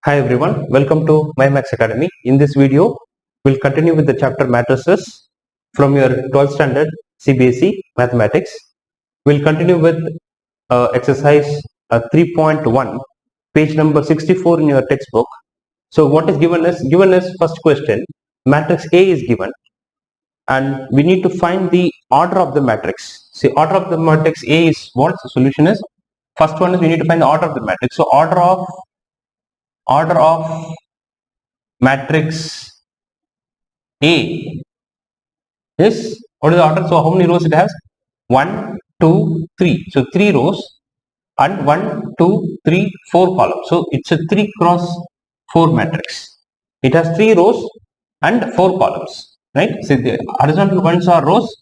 Hi everyone, welcome to MyMax Academy. In this video, we'll continue with the chapter matrices from your 12th standard CBSE Mathematics. We'll continue with exercise 3.1, page number 64 in your textbook. So what is given is first question, matrix A is given and we need to find the order of the matrix. See, order of the matrix A is what? The solution is, first one is we need to find the order of the matrix. So order of matrix A is, what is the order? So how many rows it has? 1, 2, 3. So 3 rows and 1, 2, 3, 4 columns. So it's a 3 cross 4 matrix. It has 3 rows and 4 columns. Right? So the horizontal ones are rows,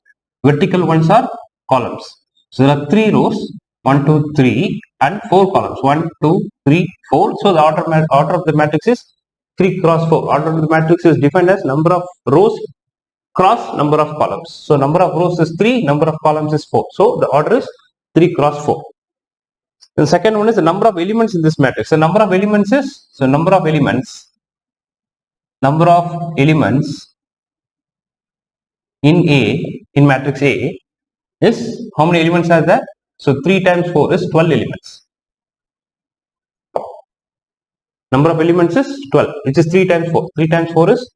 vertical ones are columns. So there are 3 rows, 1, 2, 3 and 4 columns. 1, 2, 3, 4. So the order of the matrix is 3 cross 4. Order of the matrix is defined as number of rows cross number of columns. So number of rows is 3, number of columns is 4. So the order is 3 cross 4. The second one is the number of elements in this matrix. The number of elements is, so number of elements in matrix A is, how many elements are there? So 3 times 4 is 12 elements. Number of elements is 12, which is 3 times 4. 3 times 4 is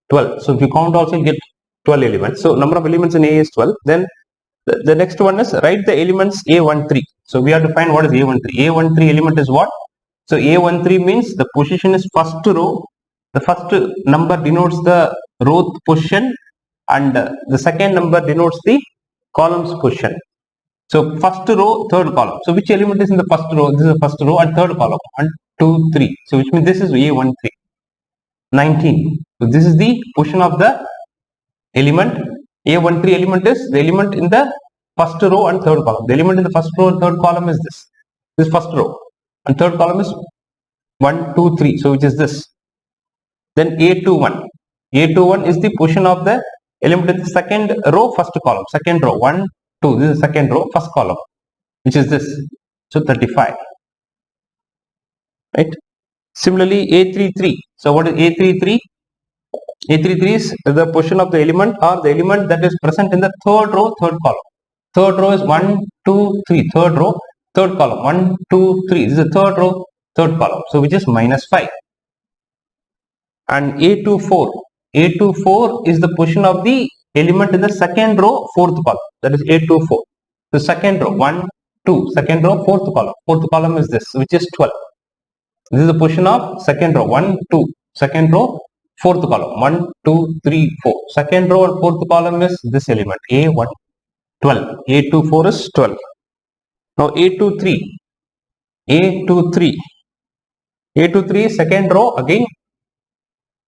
12. So if you count also, you get 12 elements. So number of elements in A is 12. Then the next one is write the elements A13. So we have to find what is A13. A13 element is what? So A13 means the position is first row. The first number denotes the row position and the second number denotes the columns position. So first row, third column. So which element is in the first row? This is the first row and third column. 1, 2, 3. So which means this is A13. 19. So this is the position of the element. A13 element is the element in the first row and third column. The element in the first row and third column is this. This first row. And third column is 1, 2, 3. So which is this. Then A21. A21 is the position of the element in the second row, first column. Second row. 1, 2. This is second row, first column. Which is this. So 35. Right. Similarly, A33. So what is A33? A33 is the position of the element or the element that is present in the third row, third column. Third row is 1, 2, 3. Third row, third column. 1, 2, 3. This is the third row, third column. So which is minus 5. And A24. A24 is the position of the element in the second row, fourth column. That is A24. The second row, 1, 2. Second row, fourth column. Fourth column is this, which is 12. This is the position of second row, 1, 2. Second row, fourth column, 1, 2, 3, 4. Second row and fourth column is this element, A1, 12. A24 is 12. Now A23. A23 is second row, again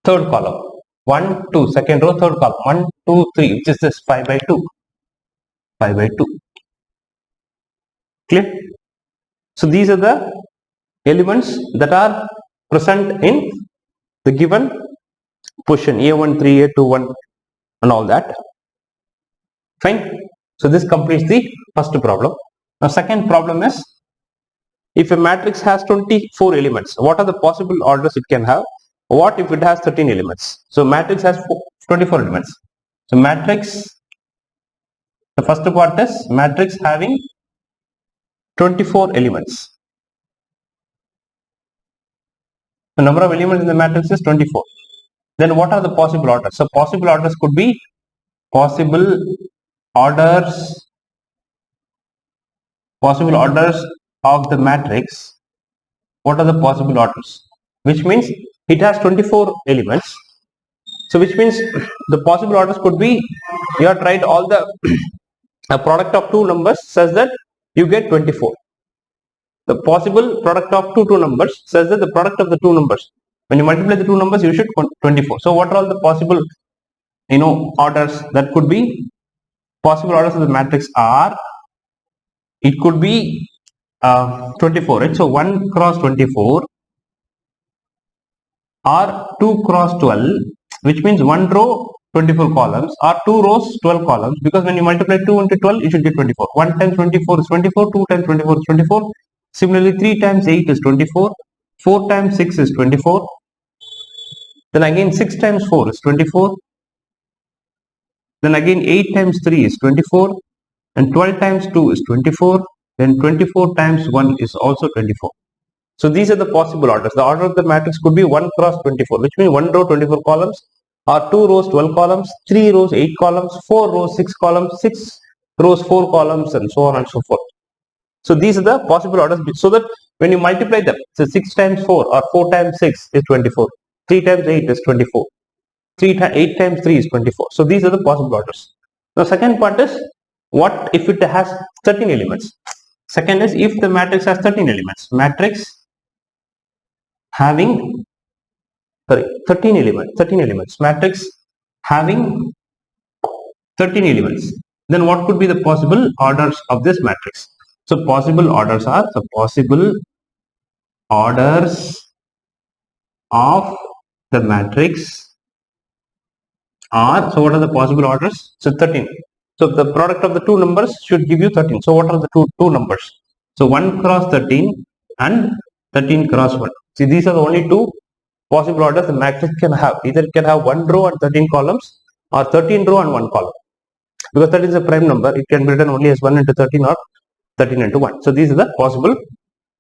third column. 1, 2. Second row, third column. 1, 2, 3. Which is this, 5 by 2. 5 by 2. Clear? So these are the elements that are present in the given position A13, A21 and all that. Fine. So this completes the first problem. Now second problem is, if a matrix has 24 elements, what are the possible orders it can have? What if it has 13 elements? So matrix has 24 elements. So matrix, the first part is matrix having 24 elements. The number of elements in the matrix is 24. Then what are the possible orders? So possible orders could be possible orders of the matrix. What are the possible orders? Which means it has 24 elements. So which means the possible orders could be, you have tried all the a product of two numbers such that you get 24. The possible product of two numbers says that the product of the two numbers, when you multiply the two numbers, you should 24. So what are all the possible, orders that could be? Possible orders of the matrix are, it could be 24, right? So 1 cross 24 or 2 cross 12, which means 1 row 24 columns or 2 rows 12 columns, because when you multiply 2 into 12, you should get 24. 1 times 24 is 24, 2 times 24 is 24. Similarly, 3 times 8 is 24, 4 times 6 is 24. Then again 6 times 4 is 24. Then again 8 times 3 is 24. And 12 times 2 is 24. Then 24 times 1 is also 24. So these are the possible orders. The order of the matrix could be 1 cross 24, which means 1 row 24 columns, or 2 rows 12 columns, 3 rows 8 columns, 4 rows 6 columns, 6 rows 4 columns, and so on and so forth. So these are the possible orders, so that when you multiply them, so 6 times 4 or 4 times 6 is 24, 3 times 8 is 24, 8 times 3 is 24. So these are the possible orders. The second part is, what if it has 13 elements? Second is, if the matrix has 13 elements. Matrix having 13 elements. Matrix having 13 elements. Then what could be the possible orders of this matrix? So possible orders are the possible orders of the matrix are, so what are the possible orders? So 13. So the product of the two numbers should give you 13. So what are the two numbers? So 1 cross 13 and 13 cross 1. See, these are the only two possible orders the matrix can have. Either it can have 1 row and 13 columns, or 13 row and 1 column. Because that is a prime number, it can be written only as 1 into 13 or 13 into 1. So these are the possible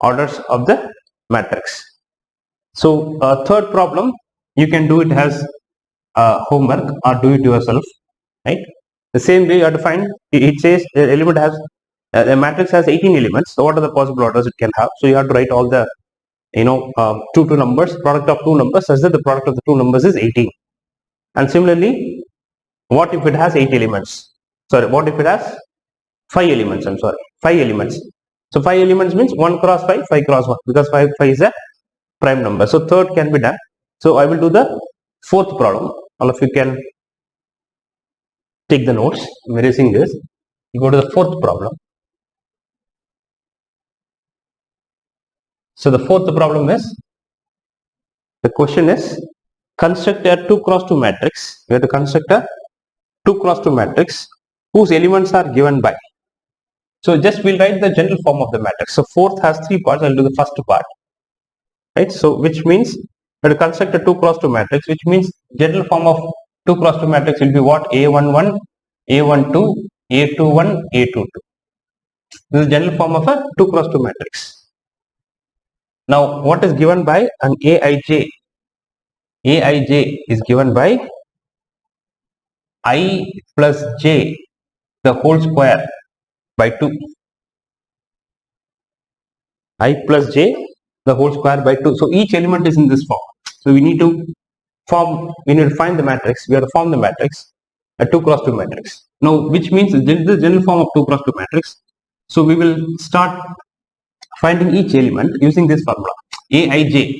orders of the matrix. So third problem, you can do it as homework or do it yourself, right? The same way you have to find, it says the element has, the matrix has 18 elements. So what are the possible orders it can have? So you have to write all the, two numbers, product of two numbers, such that the product of the two numbers is 18. And similarly, what if it has 8 elements? Sorry, what if it has 5 elements? 5 elements. So 5 elements means 1 cross 5, 5 cross 1, because 5 is a prime number. So third can be done. So I will do the fourth problem. All of you can take the notes. I'm erasing this. You go to the fourth problem. So the fourth problem is, the question is, construct a 2 cross 2 matrix. We have to construct a 2 cross 2 matrix whose elements are given by. So just we'll write the general form of the matrix. So fourth has 3 parts. I'll do the first part. Right. So which means we have to construct a 2 cross 2 matrix, which means general form of 2 cross 2 matrix will be what? A11, A12, A21, A22. This is the general form of a 2 cross 2 matrix. Now, what is given by an Aij? Aij is given by I plus j the whole square by 2. I plus j the whole square by 2. So each element is in this form. So we need to find the matrix. We have to form the matrix, a 2 cross 2 matrix. Now, which means the general form of 2 cross 2 matrix. So we will start finding each element using this formula. Aij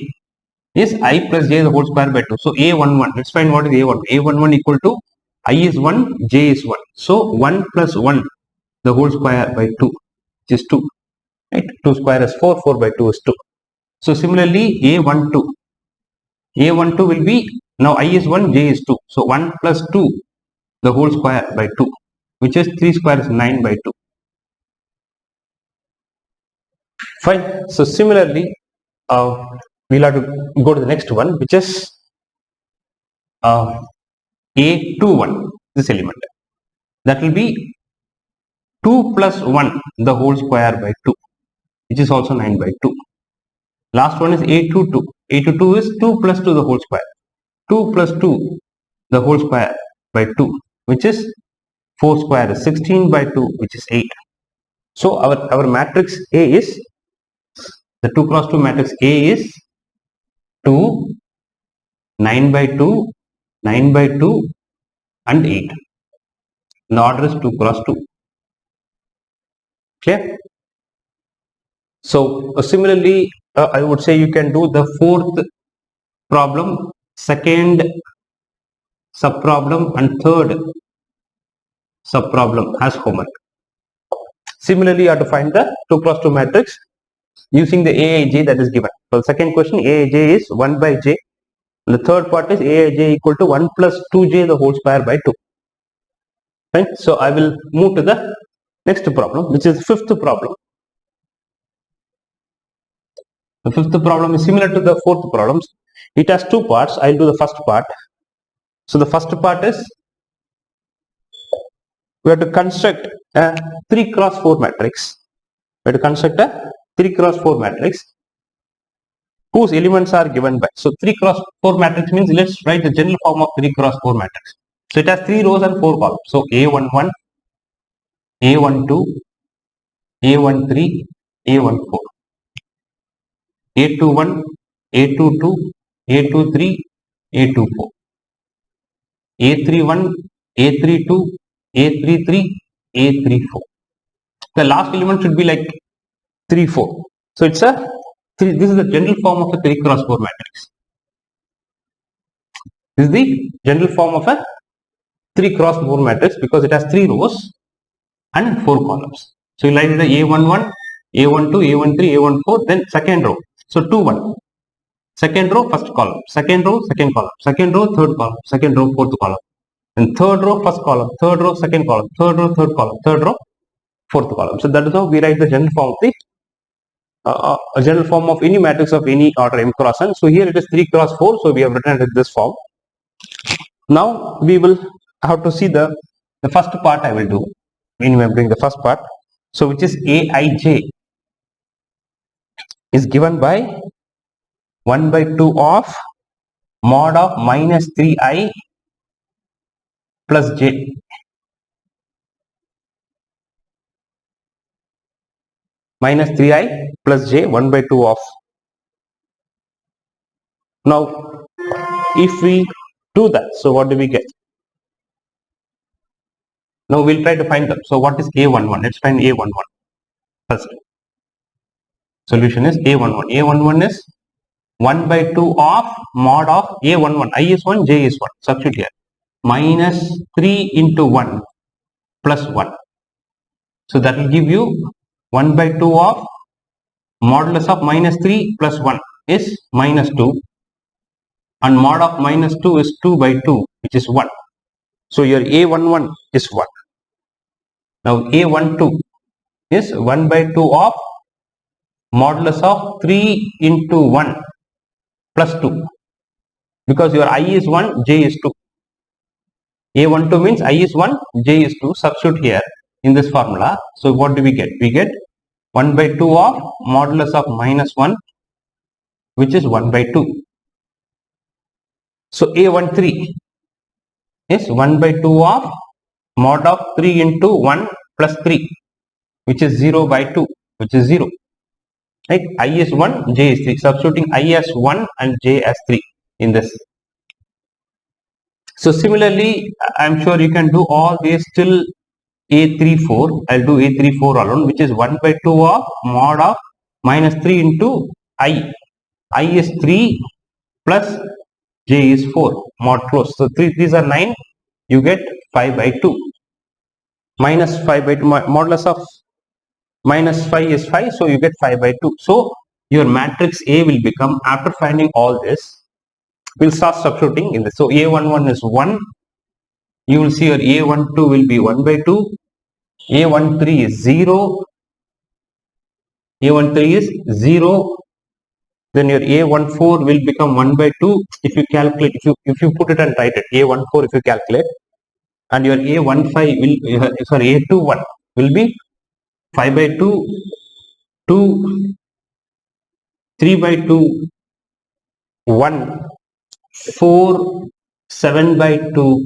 is I plus j the whole square by 2. So A11, let's find what is A11. A11 equal to I is 1, j is 1. So 1 plus 1 the whole square by 2, which is 2. Right? 2 square is 4, 4 by 2 is 2. So similarly, A12 will be, now I is 1, j is 2. So 1 plus 2 the whole square by 2, which is 3 square is 9 by 2. Fine. So similarly, we'll have to go to the next one, which is A21, this element. That will be 2 plus 1 the whole square by 2, which is also 9 by 2. Last one is A22. A22 is 2 plus 2 the whole square. 2 plus 2 the whole square by 2, which is 4 square is 16 by 2, which is 8. So our matrix A is, the 2 cross 2 matrix A is 2, 9 by 2, 9 by 2 and 8. The order is 2 cross 2. Clear? So similarly, I would say you can do the fourth problem, second subproblem and third subproblem as homework. Similarly, you have to find the 2 cross 2 matrix using the Aij that is given. So the second question, Aij is 1 by j. And the third part is Aij equal to 1 plus 2j the whole square by 2. Right? So I will move to the next problem, which is the fifth problem. The fifth problem is similar to the fourth problems. It has two parts. I'll do the first part. So the first part is we have to construct a 3 cross 4 matrix. We have to construct a 3 cross 4 matrix whose elements are given by. So 3 cross 4 matrix means let's write the general form of 3 cross 4 matrix. So it has 3 rows and 4 columns. So A11, A12, A13, A14. A21, A22, A23, A24. A31, A32, A33, A34. The last element should be like 3, 4. So it's a 3. This is the general form of a 3 cross 4 matrix. This is the general form of a 3 cross 4 matrix because it has 3 rows and 4 columns. So you write the A11, A12, A13, A14, then second row. So 2, 1. Second row, first column. Second row, second column. Second row, third column. Second row, fourth column. And third row, first column. Third row, second column. Third row, third column. Third row, fourth column. So that is how we write the general form of the a general form of any matrix of any order m cross n. So here it is 3 cross 4. So we have written it in this form. Now we will have to see the first part I will do when we are doing the first part. So which is Aij is given by 1 by 2 of mod of minus 3i plus j. Minus 3i plus j 1 by 2 of. Now if we do that, so what do we get? Now we'll try to find them. So what is A11? Let's find A11 first. Solution is A11. A11 is 1 by 2 of mod of A11. I is 1, j is 1. Substitute here. Minus 3 into 1 plus 1. So that will give you 1 by 2 of modulus of minus 3 plus 1 is minus 2. And mod of minus 2 is 2 by 2, which is 1. So your A11 is 1. Now A12 is 1 by 2 of modulus of 3 into 1 plus 2. Because your I is 1, j is 2. A12 means I is 1, j is 2. Substitute here in this formula. So what do we get? We get 1 by 2 of modulus of minus 1, which is 1 by 2. So A13 is 1 by 2 of mod of 3 into 1 plus 3, which is 0 by 2, which is 0. Right? I is 1, j is 3. Substituting I as 1 and j as 3 in this. So similarly, I am sure you can do all these till A34. I'll do A34 alone, which is 1 by 2 of mod of minus 3 into I. I is 3 plus j is 4, mod close. So these are 9, you get 5 by 2. Minus 5 by 2, modulus of minus 5 is 5, so you get 5 by 2. So your matrix A will become, after finding all this, we'll start substituting in this. So A11 is 1, you will see your A12 will be 1 by 2, A13 is 0, A13 is 0, then your A14 will become 1 by 2 if you calculate, if you put it and write it, A14 if you calculate, and your A15 will, A21 will be 5 by 2, 2, 3 by 2, 1, 4, 7 by 2,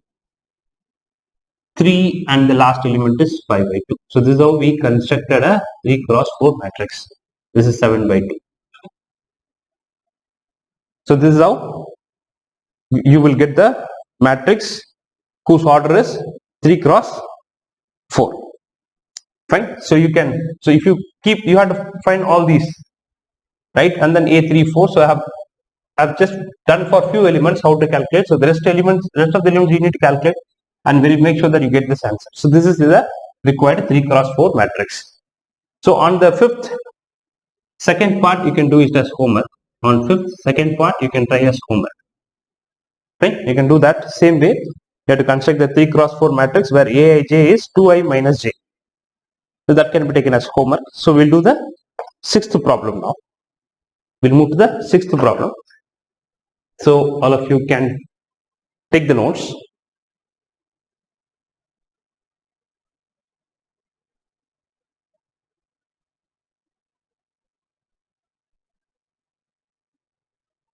3, and the last element is 5 by 2. So this is how we constructed a 3 cross 4 matrix. This is 7 by 2. So this is how you will get the matrix whose order is 3 cross 4. Fine. So you can, so if you keep, you have to find all these, right? And then A34. So I've just done for few elements how to calculate. So the rest of the elements you need to calculate, and we'll make sure that you get this answer. So this is the required 3 cross 4 matrix. So on the fifth, second part you can do it as homework. On fifth, second part you can try as homework. Right? You can do that same way. You have to construct the 3 cross 4 matrix where Aij is 2i minus j. So that can be taken as homework. So we'll do the sixth problem now. We'll move to the sixth problem. So all of you can take the notes.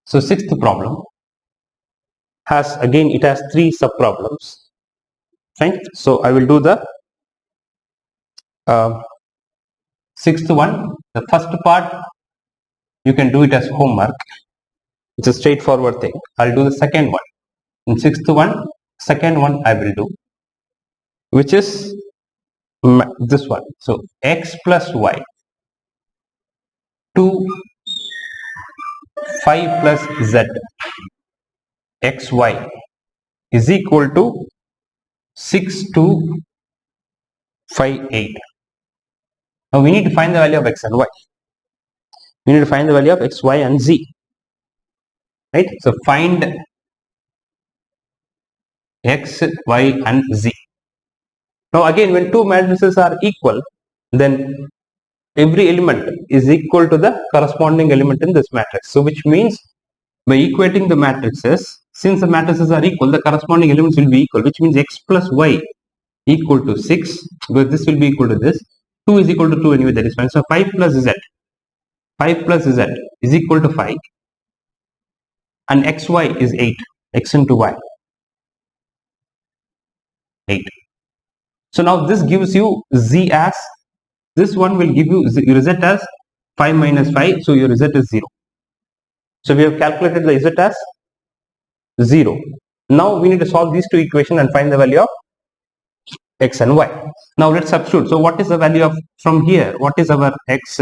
So sixth problem has three sub problems. Fine. So I will do the sixth one. The first part you can do it as homework. It's a straightforward thing. I'll do the second one. In sixth one, second one I will do, which is this one. So x plus y 2 5 plus z xy is equal to 6 2 5 8. Now we need to find the value of x and y. We need to find the value of x, y and z. Right? So find x, y and z. Now again, when two matrices are equal, then every element is equal to the corresponding element in this matrix. So which means by equating the matrices, since the matrices are equal, the corresponding elements will be equal, which means x plus y equal to 6, because this will be equal to this. 2 is equal to 2 anyway, that is fine. So 5 plus z is equal to 5, and xy is 8, x into y 8. So now this gives you z as, this one will give you your z as 5 minus 5, so your z is 0. So we have calculated the z as 0. Now we need to solve these two equations and find the value of x and y. Now let's substitute. So what is the value of, from here, what is our x?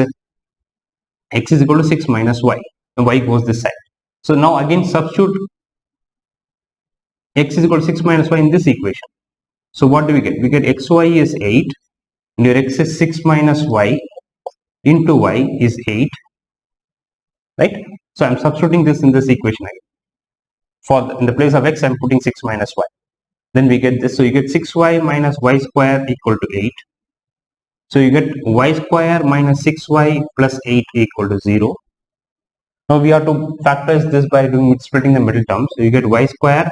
X is equal to 6 minus y. And y goes this side. So now again substitute x is equal to 6 minus y in this equation. So what do we get? We get xy is 8, and your x is 6 minus y into y is 8. Right? So I'm substituting this in this equation again. In the place of x, I'm putting 6 minus y. Then we get this. So you get 6y minus y square equal to 8. So you get y square minus 6y plus 8 equal to 0. Now we have to factorize this by splitting the middle term. So you get y square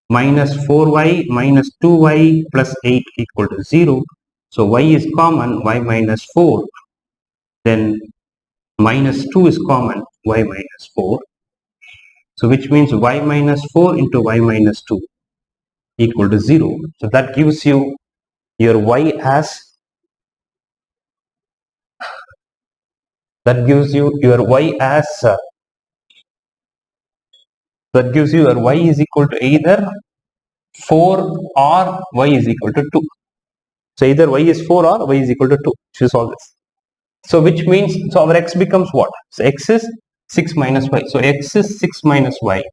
minus 4y minus 2y plus 8 equal to 0. So y is common, y minus 4. Then minus 2 is common, y minus 4. So which means y minus 4 into y minus 2 equal to 0. So that gives you your y as, that gives you your y is equal to either 4 or y is equal to 2. So either y is 4 or y is equal to 2. So solve this. So which means, so our x becomes what? So x is 6 minus y. So x is 6 minus y.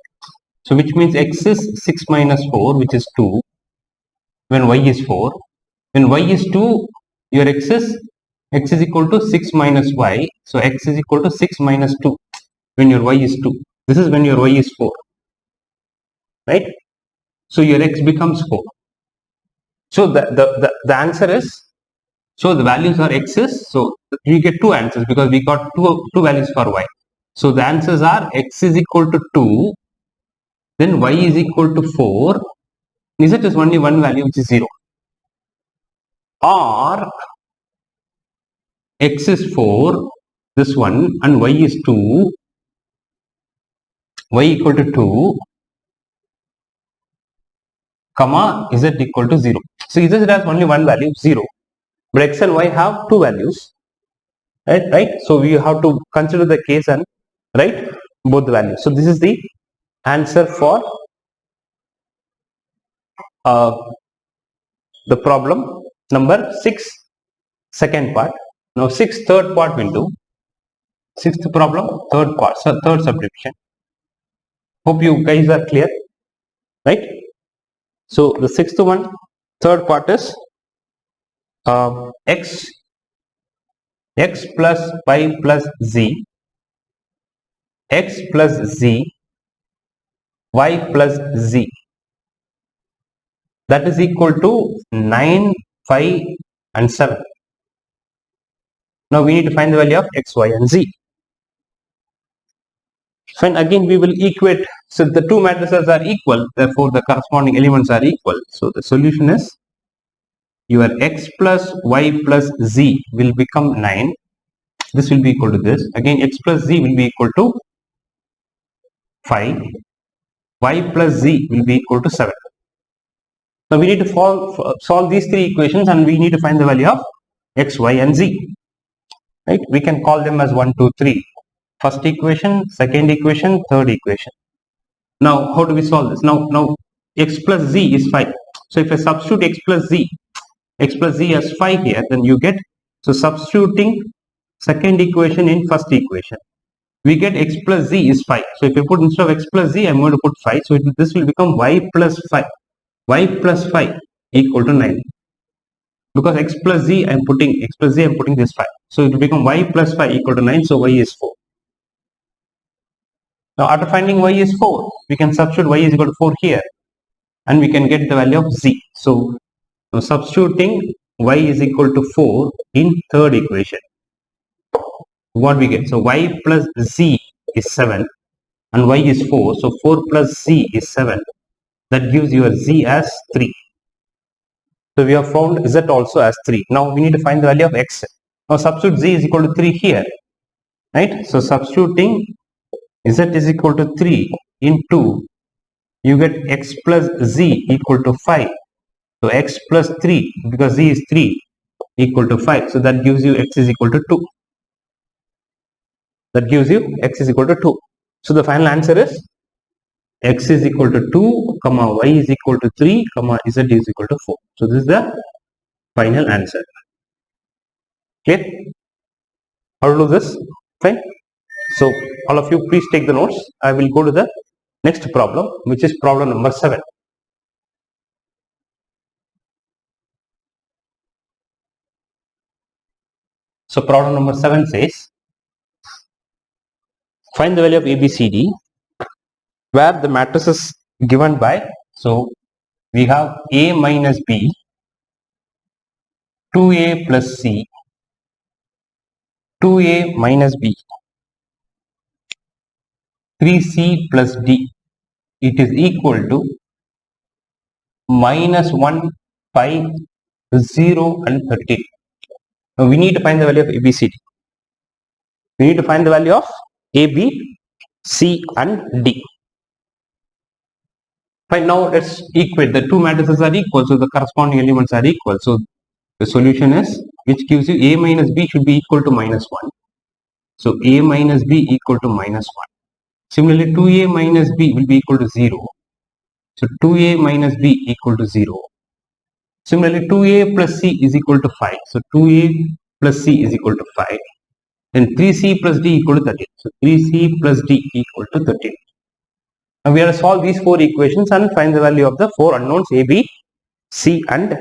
So which means x is 6 minus 4, which is 2, when y is 4. When y is 2, your x is equal to 6 minus y. So x is equal to 6 minus 2 when your y is 2. This is when your y is 4. Right? So your x becomes 4. So the answer is, so the values are x's. So we get two answers because we got two values for y. So the answers are x is equal to 2, then y is equal to 4, z is only one value, which is 0. Or x is 4, this one, and y is 2, y equal to 2, comma, z equal to 0. So z has only one value, 0. But x and y have two values. Right? So we have to consider the case and write both the values. So this is the answer for the problem number 6, second part. Now 6, third part will do. Sixth problem, third part, so third subdivision. Hope you guys are clear, right? So the sixth one, third part is x plus y plus z, x plus z, y plus z. That is equal to 9, 5 and 7. Now we need to find the value of x, y and z. Fine, again we will equate. So the two matrices are equal, therefore the corresponding elements are equal. So the solution is your x plus y plus z will become 9. This will be equal to this. Again x plus z will be equal to 5. Y plus z will be equal to 7. Now we need to solve these three equations and we need to find the value of x, y and z. Right? We can call them as 1, 2, 3. First equation, second equation, third equation. Now how do we solve this? Now x plus z is 5. So if I substitute x plus z as 5 here, then you get, so substituting second equation in first equation, we get x plus z is 5. So if I put, instead of x plus z, I'm going to put 5. So this will become y plus 5. Y plus 5 equal to 9. Because x plus z, I'm putting this 5. So it will become y plus 5 equal to 9. So y is 4. Now after finding y is 4, we can substitute y is equal to 4 here. And we can get the value of z. So now substituting y is equal to 4 in third equation. What we get? So y plus z is 7 and y is 4. So 4 plus z is 7. That gives your z as 3. So we have found z also as 3. Now we need to find the value of x. Now substitute z is equal to 3 here. Right? So substituting z is equal to 3 into, you get x plus z equal to 5. So x plus 3, because z is 3, equal to 5. So that gives you x is equal to 2. That gives you x is equal to 2. So the final answer is x is equal to 2, y is equal to 3, z is equal to 4. So this is the final answer. Clear? How to do this? Fine. So all of you please take the notes. I will go to the next problem, which is problem number 7. So problem number 7 says, find the value of ABCD where the matrix is given by, so we have A minus B, 2A plus C, 2A minus B, 3C plus D. It is equal to minus 1, 5, 0 and 13. Now we need to find the value of ABCD. We need to find the value of A, B, C and D. Fine, now let's equate. The two matrices are equal, so the corresponding elements are equal. So the solution is, which gives you A minus B should be equal to minus 1. So A minus B equal to minus 1. Similarly, 2A minus B will be equal to 0. So 2A minus B equal to 0. Similarly, 2A plus C is equal to 5. So 2A plus C is equal to 5. Then 3C plus D equal to 13. So 3C plus D equal to 13. Now we have to solve these four equations and find the value of the four unknowns A, B, C and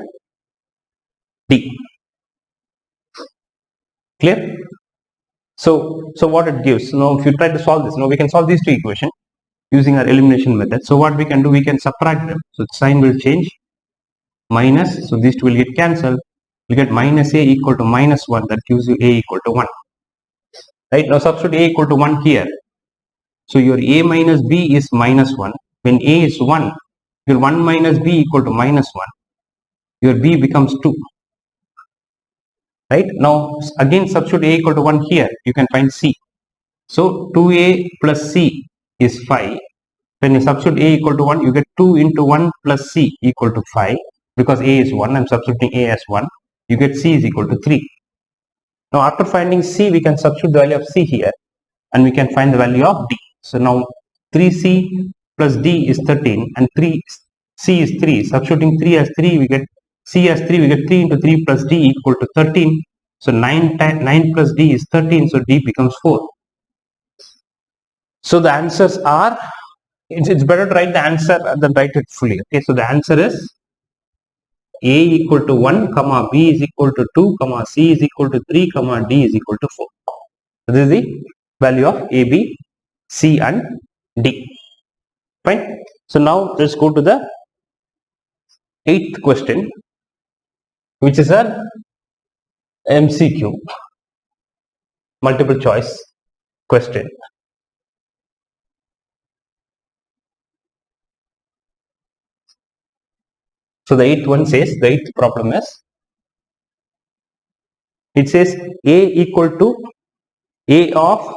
D. Clear? So what it gives? Now if you try to solve this, now we can solve these two equations using our elimination method. So what we can do, we can subtract them. So the sign will change. Minus, so these two will get cancelled. You get minus A equal to minus 1. That gives you A equal to 1. Right? Now substitute A equal to 1 here. So your A minus B is minus 1. When A is 1, your 1 minus B equal to minus 1. Your B becomes 2. Right? Now again substitute A equal to 1 here. You can find C. So 2A plus C is 5. When you substitute A equal to 1, you get 2 into 1 plus C equal to 5. Because A is 1, I am substituting A as 1. You get C is equal to 3. Now after finding C, we can substitute the value of C here. And we can find the value of D. So now 3C plus D is 13 and C is 3. Substituting 3 as 3, we get C as 3, we get 3 into 3 plus D equal to 13. So 9 plus D is 13, so D becomes 4. So the answers are, it's better to write the answer than write it fully. Okay, so the answer is A equal to 1, B is equal to 2, C is equal to 3, D is equal to 4. So this is the value of A, B, C and D. Fine. So now let's go to the 8th question, which is an MCQ, multiple choice question. So the eighth problem is, it says A equal to A of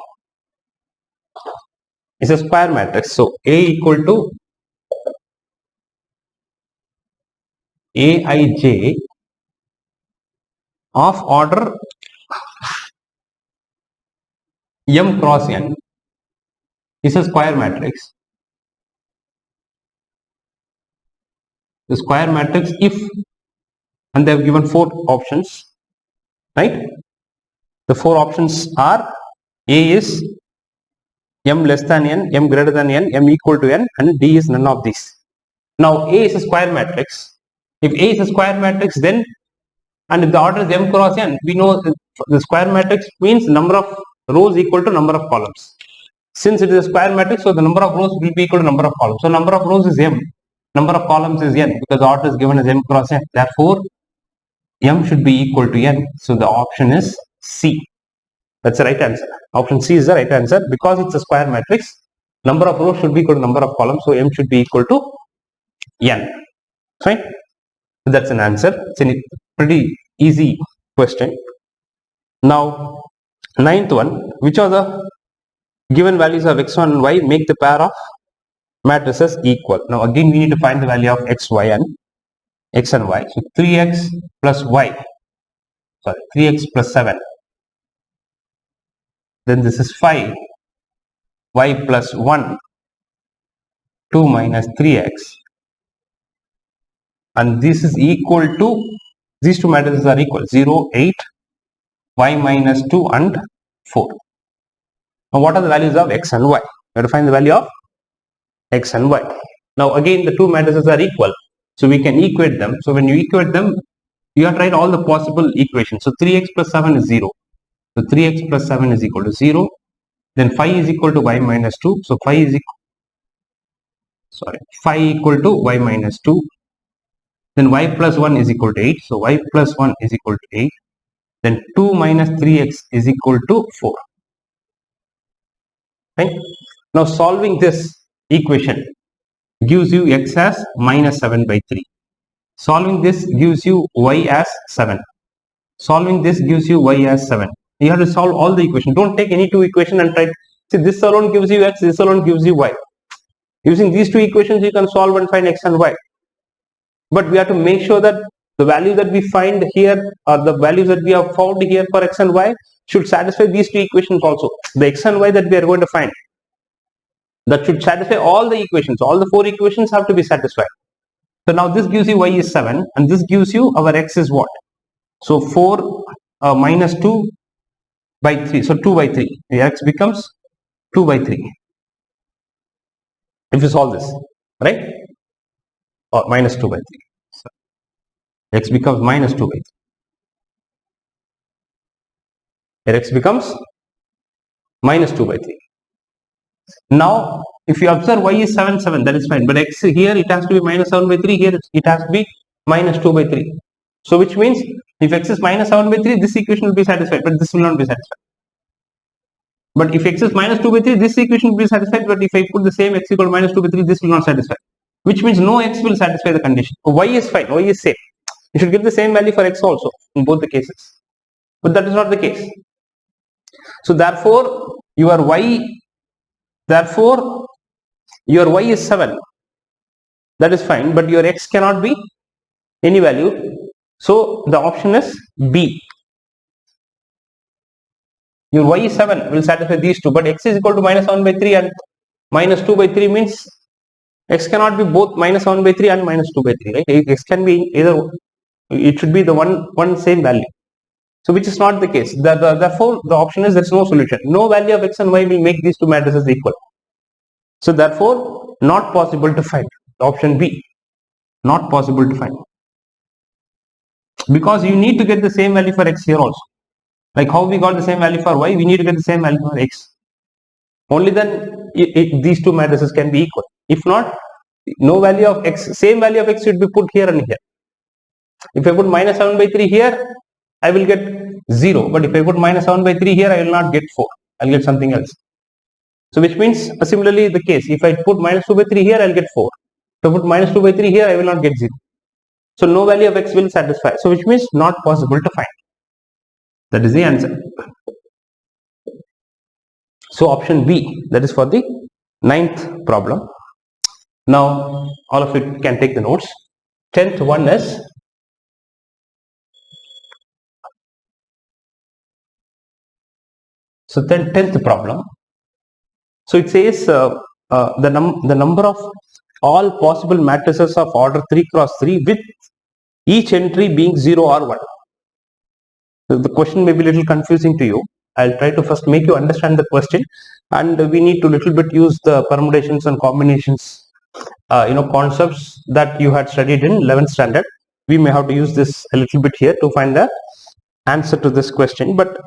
is a square matrix. So A equal to Aij of order m cross n is a square matrix. The square matrix if, and they have given 4 options, right? The 4 options are A is m less than n, m greater than n, m equal to n, and D is none of these. Now A is a square matrix. If A is a square matrix, then, and if the order is m cross n, we know the square matrix means number of rows equal to number of columns. Since it is a square matrix, so the number of rows will be equal to number of columns. So number of rows is m, number of columns is n, because the order is given as m cross n. Therefore, m should be equal to n. So the option is C. That's the right answer. Option C is the right answer. Because it's a square matrix, number of rows should be equal to number of columns. So m should be equal to n. Fine. So that's an answer. It's a pretty easy question. Now, 9th one, which are the given values of x1 and y make the pair of matrices equal? Now again we need to find the value of x and y. So 3x plus y, sorry, 3x plus 7. Then this is 5, y plus 1, 2 minus 3x. And this is equal to, these two matrices are equal, 0, 8, y minus 2 and 4. Now what are the values of x and y? We have to find the value of x and y. Now again the two matrices are equal, so we can equate them. So when you equate them, you have to write all the possible equations. So 3x plus 7 is 0. So 3x plus 7 is equal to 0. Then 5 is equal to y minus 2. So 5 equal to y minus 2. Then y plus 1 is equal to 8. So y plus 1 is equal to 8. Then 2 minus 3x is equal to 4. Right? Now solving this equation gives you x as minus 7 by 3. Solving this gives you y as 7. Solving this gives you y as 7. You have to solve all the equations. Don't take any two equations and try. See, this alone gives you x, this alone gives you y. Using these two equations, you can solve and find x and y. But we have to make sure that the values that we find here, or the values that we have found here for x and y, should satisfy these two equations also. The x and y that we are going to find, that should satisfy all the equations. All the 4 equations have to be satisfied. So now this gives you y is 7, and this gives you our x is what? So 4 minus 2 by 3. So 2 by 3. The x becomes 2 by 3. If you solve this, right? Or minus 2 by 3. So x becomes minus 2 by 3. Here x becomes minus 2 by 3. Now, if you observe y is 7, 7, that is fine. But x here, it has to be minus 7 by 3. Here, it has to be minus 2 by 3. So, which means, if x is minus 7 by 3, this equation will be satisfied, but this will not be satisfied. But if x is minus 2 by 3, this equation will be satisfied, but if I put the same x equal to minus 2 by 3, this will not satisfy. Which means no x will satisfy the condition. So y is fine, y is same. You should get the same value for x also, in both the cases. But that is not the case. So therefore, your y is 7. That is fine, but your x cannot be any value. So the option is B. Your y is 7 will satisfy these two, but x is equal to minus 7 by 3 and minus 2 by 3 means x cannot be both minus 7 by 3 and minus 2 by 3, right? X can be either, it should be the one same value. So which is not the case. Therefore, the option is there is no solution. No value of x and y will make these two matrices equal. So therefore, not possible to find. Option B, not possible to find. Because you need to get the same value for x here also. Like how we got the same value for y, we need to get the same value for x. Only then these two matrices can be equal. If not, no value of x, same value of x should be put here and here. If I put minus 7 by 3 here, I will get 0. But if I put minus 7 by 3 here, I will not get 4. I will get something else. So which means similarly the case. If I put minus 2 by 3 here, I will get 4. If I put minus 2 by 3 here, I will not get 0. So no value of x will satisfy. So which means not possible to find. That is the answer. So option B, that is for the 9th problem. Now all of it can take the notes. 10th one is, so then 10th problem. So it says the number of all possible matrices of order 3 cross 3 with each entry being 0 or 1. So the question may be a little confusing to you. I'll try to first make you understand the question, and we need to little bit use the permutations and combinations concepts that you had studied in 11th standard. We may have to use this a little bit here to find the answer to this question, but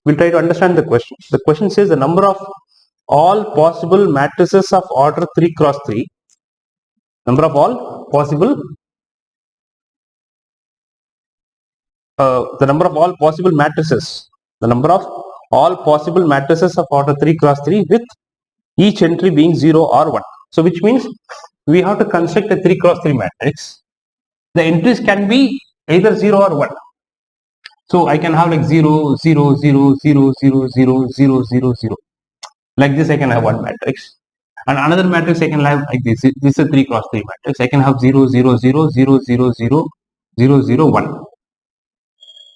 we'll try to understand the question. The question says the number of all possible matrices of order 3 cross 3, number of all possible the number of all possible matrices, the number of all possible matrices of order 3 cross 3 with each entry being 0 or 1. So which means we have to construct a 3 cross 3 matrix. The entries can be either 0 or 1. So I can have like 0, 0, 0, 0, 0, 0, 0, 0, 0. Like this I can have one matrix. And another matrix I can have like this. This is a 3 cross 3 matrix. I can have 0, 0, 0, 0, 0, 0, 0, 0, 1.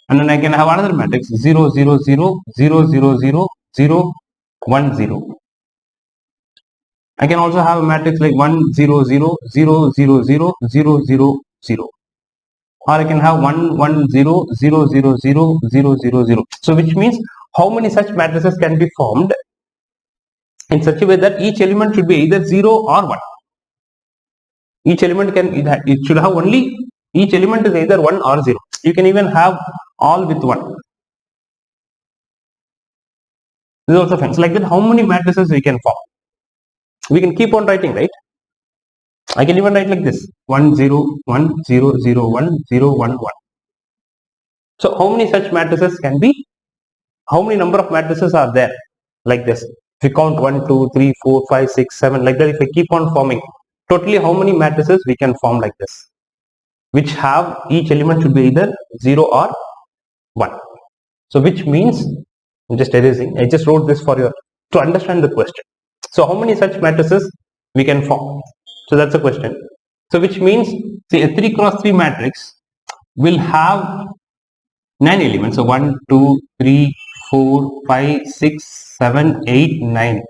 And then I can have another matrix 0, 0, 0, 0, 0, 0, 0, 1, 0. I can also have a matrix like 1, 0, 0, 0, 0, 0, 0, 0, 0. Or I can have 1, 1, 0, 0, 0, 0, 0, 0, 0. So which means how many such matrices can be formed in such a way that each element should be either 0 or 1. Each element it should have only, each element is either 1 or 0. You can even have all with 1. This is also fine. So like that, how many matrices we can form? We can keep on writing, right? I can even write like this 1, 0, 1, 0, 0, 1, 0, 1, 1. So how many such matrices can be? How many number of matrices are there like this? If you count 1, 2, 3, 4, 5, 6, 7, like that, if I keep on forming, totally how many matrices we can form like this? Which have each element should be either 0 or 1. So which means, I'm just erasing, I just wrote this for you to understand the question. So how many such matrices we can form? So that's the question. So which means, say a 3 cross 3 matrix will have 9 elements. So 1, 2, 3, 4, 5, 6, 7, 8, 9.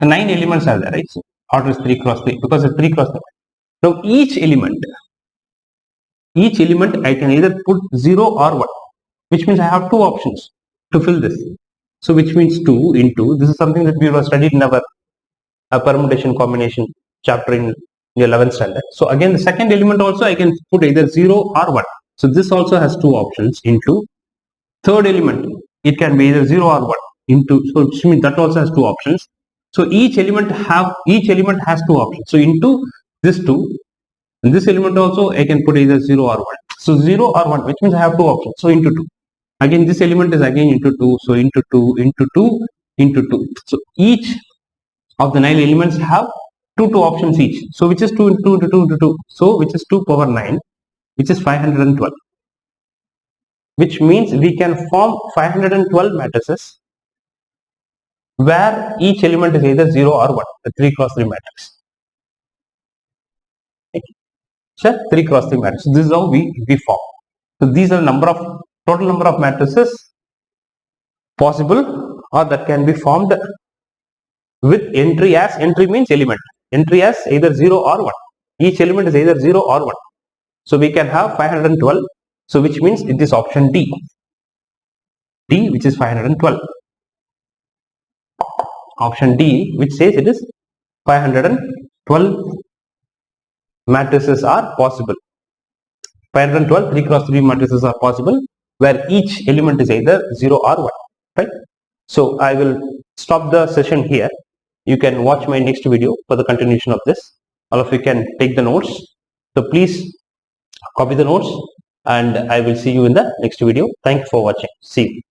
The 9 elements are there, right? So order is 3 cross 3 because it's 3 cross 3. Now each element I can either put 0 or 1, which means I have two options to fill this. So which means 2 into, this is something that we have studied in our permutation combination chapter in the 11th standard. So again, the second element also I can put either 0 or 1. So this also has two options into third element. It can be either 0 or 1 into, so which means that also has two options. So each element has two options. So into this 2, and this element also I can put either 0 or 1. So 0 or 1, which means I have two options. So into 2. Again, this element is again into 2. So into 2, into 2, into 2. So each of the 9 elements have two options each. So which is 2 into 2 into 2 into 2. So which is 2 power 9, which is 512. Which means we can form 512 matrices where each element is either 0 or 1. The 3 cross 3 matrix. Okay. So 3 cross 3 matrix. So this is how we form. So these are total number of matrices possible or that can be formed with entry means element. Entry as either 0 or 1. Each element is either 0 or 1. So we can have 512. So which means it is option D. D, which is 512. Option D, which says it is 512 matrices are possible. 512 3 cross 3 matrices are possible where each element is either 0 or 1. Right? So I will stop the session here. You can watch my next video for the continuation of this. All of you can take the notes. So please copy the notes and I will see you in the next video. Thank you for watching. See you.